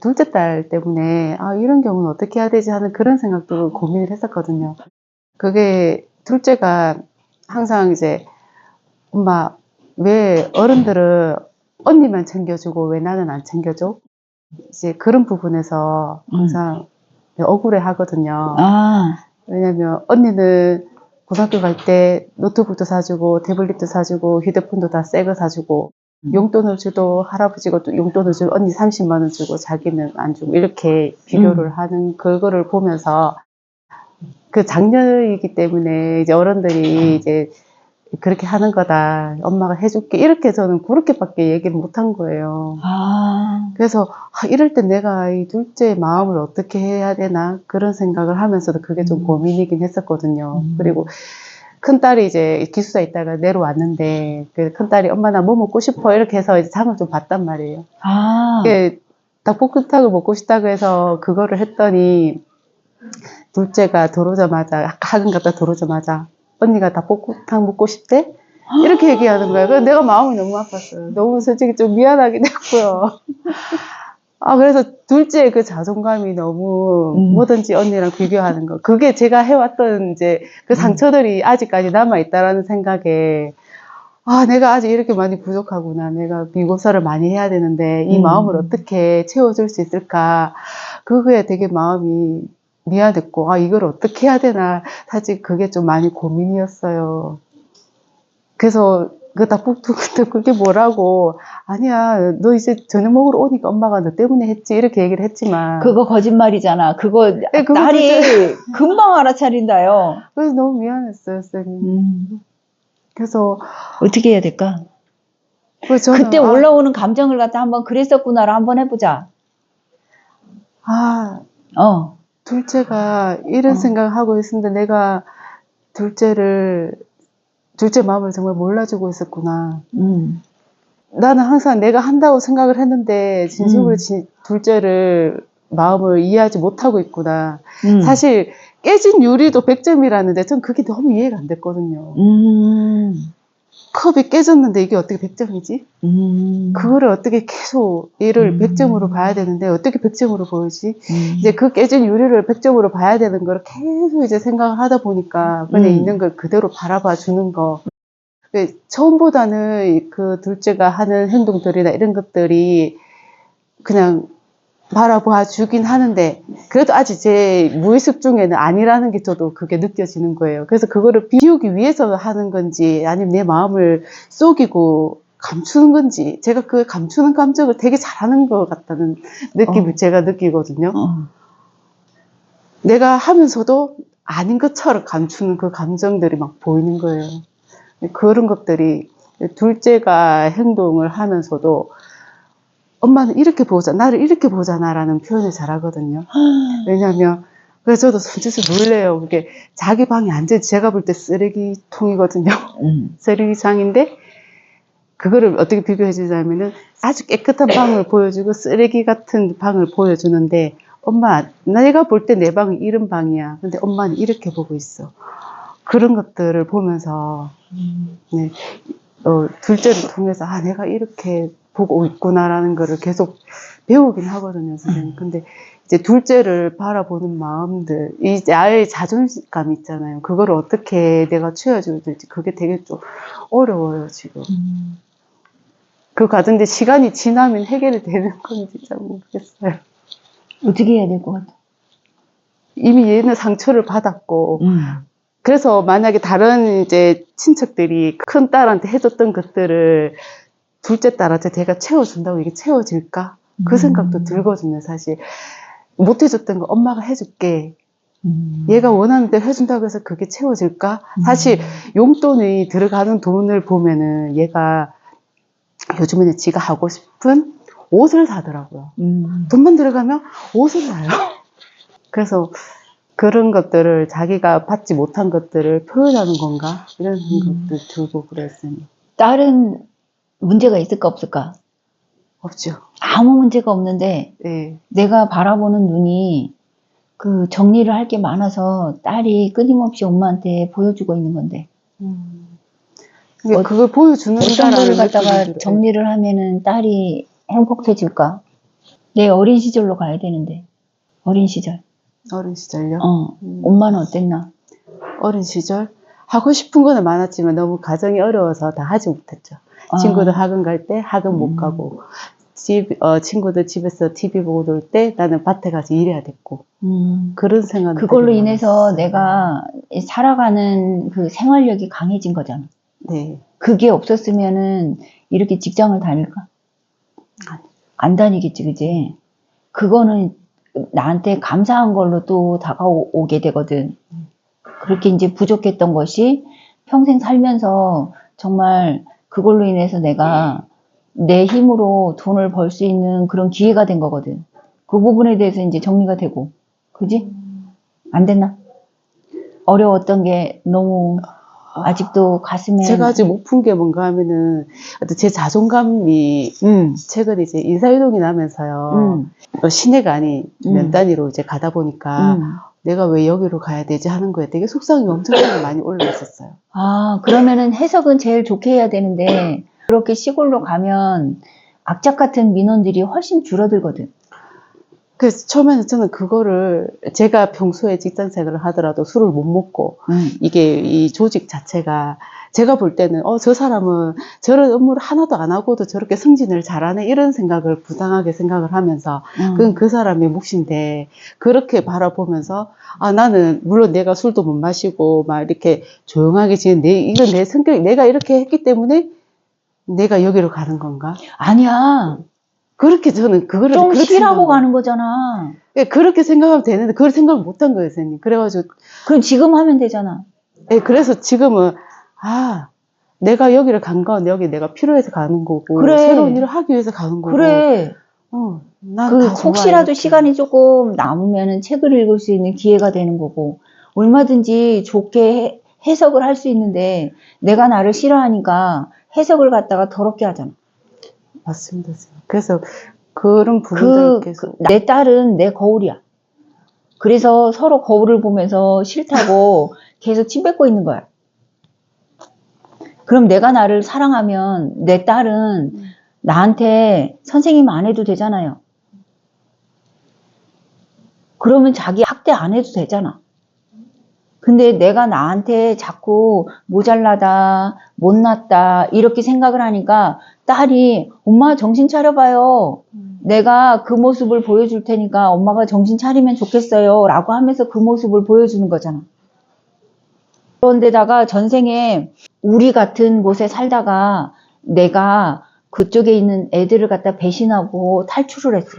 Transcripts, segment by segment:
둘째 딸 때문에 아, 이런 경우는 어떻게 해야 되지 하는 그런 생각도 고민을 했었거든요. 그게 둘째가 항상 이제 엄마 왜 어른들은 언니만 챙겨주고 왜 나는 안 챙겨줘? 이제 그런 부분에서 항상 억울해 하거든요. 아, 왜냐면 언니는 고등학교 갈 때 노트북도 사주고 태블릿도 사주고 휴대폰도 다 새 거 사주고 용돈을 줘도 할아버지가 또 용돈을 주고 언니 30만 원 주고 자기는 안 주고 이렇게 비교를 하는 그거를 보면서 그 장녀이기 때문에 이제 어른들이 이제 그렇게 하는 거다. 엄마가 해줄게. 이렇게 저는 그렇게밖에 얘기를 못 한 거예요. 아, 그래서 아, 이럴 때 내가 이 둘째의 마음을 어떻게 해야 되나 그런 생각을 하면서도 그게 좀 고민이긴 했었거든요. 그리고 큰딸이 이제 기숙사에 있다가 내려왔는데 그 큰딸이 엄마 나 뭐 먹고 싶어 이렇게 해서 이제 장을 좀 봤단 말이에요. 아, 이게 닭볶음탕을 먹고 싶다고 해서 그거를 했더니 둘째가 들어오자마자 학원 갔다 들어오자마자 언니가 닭볶음탕 먹고 싶대? 이렇게 얘기하는 거야. 그래서 내가 마음이 너무 아팠어요. 너무 솔직히 좀 미안하긴 했고요. 아, 그래서 둘째의 그 자존감이 너무 뭐든지 언니랑 비교하는 거. 그게 제가 해왔던 이제 그 상처들이 아직까지 남아있다라는 생각에 아, 내가 아직 이렇게 많이 부족하구나. 내가 비고사를 많이 해야 되는데 이 마음을 어떻게 채워줄 수 있을까. 그거에 되게 마음이 미안했고, 아, 이걸 어떻게 해야 되나. 사실 그게 좀 많이 고민이었어요. 그래서 그 닭볶음탕 그게 뭐라고. 아니야, 너 이제 저녁 먹으러 오니까 엄마가 너 때문에 했지. 이렇게 얘기를 했지만. 그거 거짓말이잖아. 그거 네, 그거 딸이 금방 알아차린다요. 그래서 너무 미안했어요, 쌤. 그래서 어떻게 해야 될까? 저는 그때 올라오는 감정을 갖다 한번 그랬었구나를 한번 해보자. 둘째가 이런 생각을 하고 있었는데 내가 둘째 마음을 정말 몰라주고 있었구나. 나는 항상 내가 한다고 생각을 했는데 진심으로 둘째를 마음을 이해하지 못하고 있구나. 사실 깨진 유리도 100점이라는데 전 그게 너무 이해가 안 됐거든요. 컵이 깨졌는데 이게 어떻게 100점이지? 그거를 어떻게 계속 얘를 100점으로 봐야 되는데 어떻게 100점으로 보이지? 이제 그 깨진 유리를 100점으로 봐야 되는 걸 계속 이제 생각을 하다 보니까 그냥 있는 걸 그대로 바라봐 주는 거. 처음보다는 그 둘째가 하는 행동들이나 이런 것들이 그냥 바라봐 주긴 하는데 그래도 아직 제 무의식 중에는 아니라는 게 저도 그게 느껴지는 거예요. 그래서 그거를 비우기 위해서 하는 건지 아니면 내 마음을 속이고 감추는 건지 제가 그 감추는 감정을 되게 잘하는 것 같다는 느낌을 제가 느끼거든요. 내가 하면서도 아닌 것처럼 감추는 그 감정들이 막 보이는 거예요. 그런 것들이 둘째가 행동을 하면서도 엄마는 이렇게 보잖아, 나를 이렇게 보잖아 라는 표현을 잘하거든요. 왜냐하면 그래서 저도 손짓을 놀래요. 그게 자기 방에 앉아 제가 볼 때 쓰레기통이거든요. 쓰레기장인데 그거를 어떻게 비교해 주자면은 아주 깨끗한 방을 보여주고 쓰레기 같은 방을 보여주는데 엄마 내가 볼 때 내 방은 이런 방이야. 근데 엄마는 이렇게 보고 있어. 그런 것들을 보면서 네, 둘째를 통해서 아 내가 이렇게 보고 있구나라는 거를 계속 배우긴 하거든요, 선생님. 근데 이제 둘째를 바라보는 마음들, 이제 아이의 자존감 있잖아요. 그거를 어떻게 내가 채워줘야 될지 그게 되게 좀 어려워요, 지금. 그 과정인데 시간이 지나면 해결이 되는 건지 잘 모르겠어요. 어떻게 해야 될 것 같아? 이미 얘는 상처를 받았고, 그래서 만약에 다른 이제 친척들이 큰 딸한테 해줬던 것들을 둘째 딸한테 내가 채워준다고 이게 채워질까? 그 생각도 들거든요, 사실. 못 해줬던 거 엄마가 해줄게. 얘가 원하는 대로 해준다고 해서 그게 채워질까? 사실 용돈이 들어가는 돈을 보면은 얘가 요즘에는 지가 하고 싶은 옷을 사더라고요. 돈만 들어가면 옷을 사요. 그래서 그런 것들을 자기가 받지 못한 것들을 표현하는 건가? 이런 생각도 들고 그랬어요. 딸은 문제가 있을까 없을까? 없죠. 아무 문제가 없는데 네. 내가 바라보는 눈이 그 정리를 할 게 많아서 딸이 끊임없이 엄마한테 보여주고 있는 건데 그걸 보여주는 어떤 걸 갖다가 정리를 하면은 딸이 행복해질까? 내 어린 시절로 가야 되는데. 어린 시절. 어린 시절요? 엄마는 어땠나? 어린 시절? 하고 싶은 거는 많았지만 너무 가정이 어려워서 다 하지 못했죠. 친구들 학원 갈 때 학원 못 가고, 친구들 집에서 TV 보고 놀 때 나는 밭에 가서 일해야 됐고, 그런 생각. 그걸로 인해서 내가 살아가는 그 생활력이 강해진 거잖아. 네. 그게 없었으면은 이렇게 직장을 다닐까? 안 다니겠지, 그지? 그거는 나한테 감사한 걸로 또 다가오게 되거든. 그렇게 이제 부족했던 것이 평생 살면서 정말 그걸로 인해서 내가 내 힘으로 돈을 벌 수 있는 그런 기회가 된 거거든. 그 부분에 대해서 이제 정리가 되고. 그지? 안 됐나? 어려웠던 게 너무 아직도 가슴에. 제가 아직 못 푼 게 뭔가 하면은, 제 자존감이, 최근에 이제 인사이동이 나면서요, 시내가 아닌 면 단위로 이제 가다 보니까, 내가 왜 여기로 가야 되지 하는 거에 되게 속상이 엄청나게 많이 올라왔었어요. 아, 그러면은 해석은 제일 좋게 해야 되는데, 그렇게 시골로 가면 악착 같은 민원들이 훨씬 줄어들거든. 그래서 처음에는 저는 그거를 제가 평소에 직장 생활을 하더라도 술을 못 먹고 이게 이 조직 자체가 제가 볼 때는 저 사람은 저런 업무를 하나도 안 하고도 저렇게 승진을 잘하네 이런 생각을 부당하게 생각을 하면서 그건 그 사람의 몫인데 그렇게 바라보면서 나는 물론 내가 술도 못 마시고 막 이렇게 조용하게 지낸 이건 내 성격이 내가 이렇게 했기 때문에 내가 여기로 가는 건가? 아니야. 그렇게 저는 그거를 좀 그렇게 쉬라고 가는 거잖아. 그렇게 생각하면 되는데 그걸 생각을 못 한 거예요, 선생님. 그래가지고 그럼 지금 하면 되잖아. 그래서 지금은 내가 여기를 간 건 여기 내가 필요해서 가는 거고 그래. 새로운 일을 하기 위해서 가는 거고. 그래. 난 다 좋아, 혹시라도 이렇게. 시간이 조금 남으면은 책을 읽을 수 있는 기회가 되는 거고 얼마든지 좋게 해석을 할 수 있는데 내가 나를 싫어하니까 해석을 갖다가 더럽게 하잖아. 맞습니다, 선생님. 그래서 그런 부분들을 계속 내 딸은 내 거울이야. 그래서 서로 거울을 보면서 싫다고 계속 침 뱉고 있는 거야. 그럼 내가 나를 사랑하면 내 딸은 나한테 선생님 안 해도 되잖아요. 그러면 자기 학대 안 해도 되잖아. 근데 내가 나한테 자꾸 모자라다, 못났다 이렇게 생각을 하니까 딸이 엄마 정신 차려봐요. 내가 그 모습을 보여줄 테니까 엄마가 정신 차리면 좋겠어요 라고 하면서 그 모습을 보여주는 거잖아. 그런데다가 전생에 우리 같은 곳에 살다가 내가 그쪽에 있는 애들을 갖다 배신하고 탈출을 했어.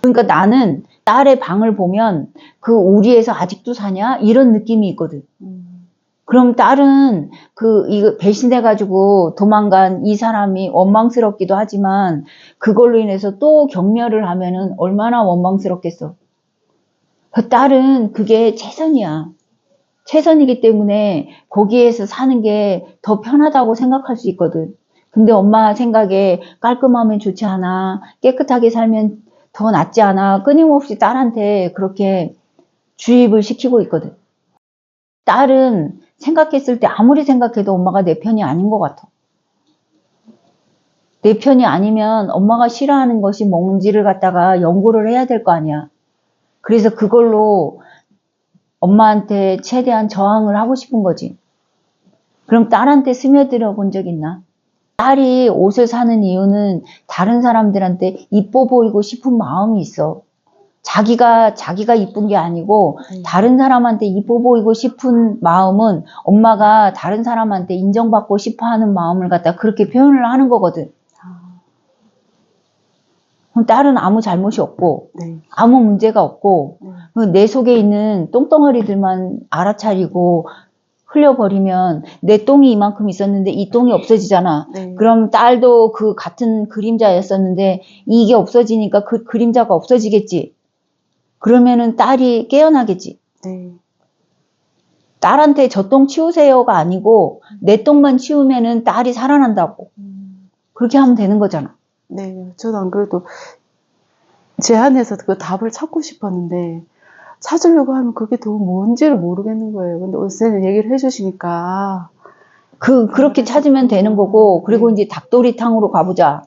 그러니까 나는 딸의 방을 보면 그 우리에서 아직도 사냐? 이런 느낌이 있거든. 그럼 딸은 이거 배신해가지고 도망간 이 사람이 원망스럽기도 하지만 그걸로 인해서 또 경멸을 하면은 얼마나 원망스럽겠어. 그 딸은 그게 최선이야. 최선이기 때문에 거기에서 사는 게 더 편하다고 생각할 수 있거든. 근데 엄마 생각에 깔끔하면 좋지 않아? 깨끗하게 살면 더 낫지 않아? 끊임없이 딸한테 그렇게 주입을 시키고 있거든. 딸은 생각했을 때 아무리 생각해도 엄마가 내 편이 아닌 것 같아. 내 편이 아니면 엄마가 싫어하는 것이 뭔지를 갖다가 연구를 해야 될 거 아니야. 그래서 그걸로 엄마한테 최대한 저항을 하고 싶은 거지. 그럼 딸한테 스며들어 본 적 있나? 딸이 옷을 사는 이유는 다른 사람들한테 이뻐 보이고 싶은 마음이 있어. 자기가 이쁜 게 아니고 다른 사람한테 이뻐 보이고 싶은 마음은 엄마가 다른 사람한테 인정받고 싶어 하는 마음을 갖다 그렇게 표현을 하는 거거든. 그럼 딸은 아무 잘못이 없고 아무 문제가 없고 내 속에 있는 똥덩어리들만 알아차리고 흘려버리면 내 똥이 이만큼 있었는데 이 똥이 없어지잖아. 그럼 딸도 그 같은 그림자였었는데 이게 없어지니까 그 그림자가 없어지겠지. 그러면은 딸이 깨어나겠지. 딸한테 저 똥 치우세요가 아니고 내 똥만 치우면은 딸이 살아난다고. 그렇게 하면 되는 거잖아. 네, 저도 안 그래도 제 안에서 그 답을 찾고 싶었는데 찾으려고 하면 그게 더 뭔지를 모르겠는 거예요. 근데 선생님 얘기를 해주시니까 그렇게 찾으면 되는 거고, 그리고 이제 닭도리탕으로 가보자.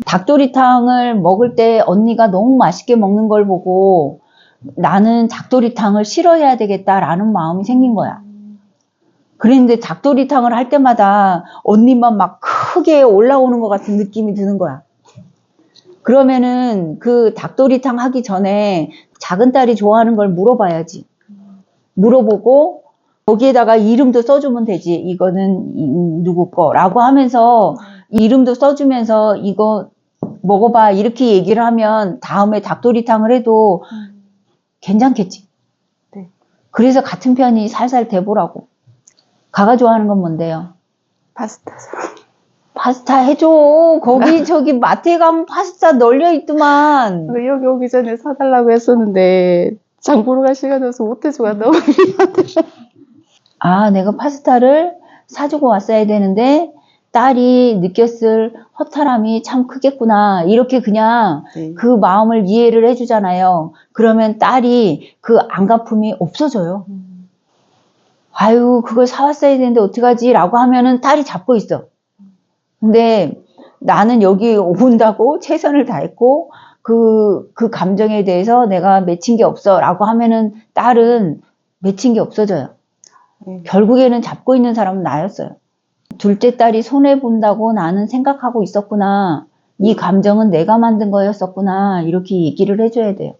닭도리탕을 먹을 때 언니가 너무 맛있게 먹는 걸 보고 나는 닭도리탕을 싫어해야 되겠다라는 마음이 생긴 거야. 그랬는데 닭도리탕을 할 때마다 언니만 막 크게 올라오는 것 같은 느낌이 드는 거야. 그러면은 그 닭도리탕 하기 전에 작은 딸이 좋아하는 걸 물어봐야지. 물어보고 거기에다가 이름도 써주면 되지. 이거는 누구 거라고 하면서 이름도 써주면서 이거 먹어봐 이렇게 얘기를 하면 다음에 닭도리탕을 해도 괜찮겠지. 네. 그래서 같은 편이 살살 돼보라고. 가가 좋아하는 건 뭔데요? 파스타. 파스타 해줘. 거기 저기 마트에 가면 파스타 널려 있더만. 여기 오기 전에 사달라고 했었는데 장 보러 갈 시간이 없어서 못 해주고 너무 미안해. 아, 내가 파스타를 사주고 왔어야 되는데 딸이 느꼈을 허탈함이 참 크겠구나. 이렇게 그냥 네. 그 마음을 이해를 해주잖아요. 그러면 딸이 그 안갚음이 없어져요. 아유, 그걸 사왔어야 되는데 어떡하지? 라고 하면은 딸이 잡고 있어. 근데 나는 여기 온다고 최선을 다했고 그 감정에 대해서 내가 맺힌 게 없어 라고 하면은 딸은 맺힌 게 없어져요. 결국에는 잡고 있는 사람은 나였어요. 둘째 딸이 손해본다고 나는 생각하고 있었구나. 이 감정은 내가 만든 거였었구나. 이렇게 얘기를 해줘야 돼요.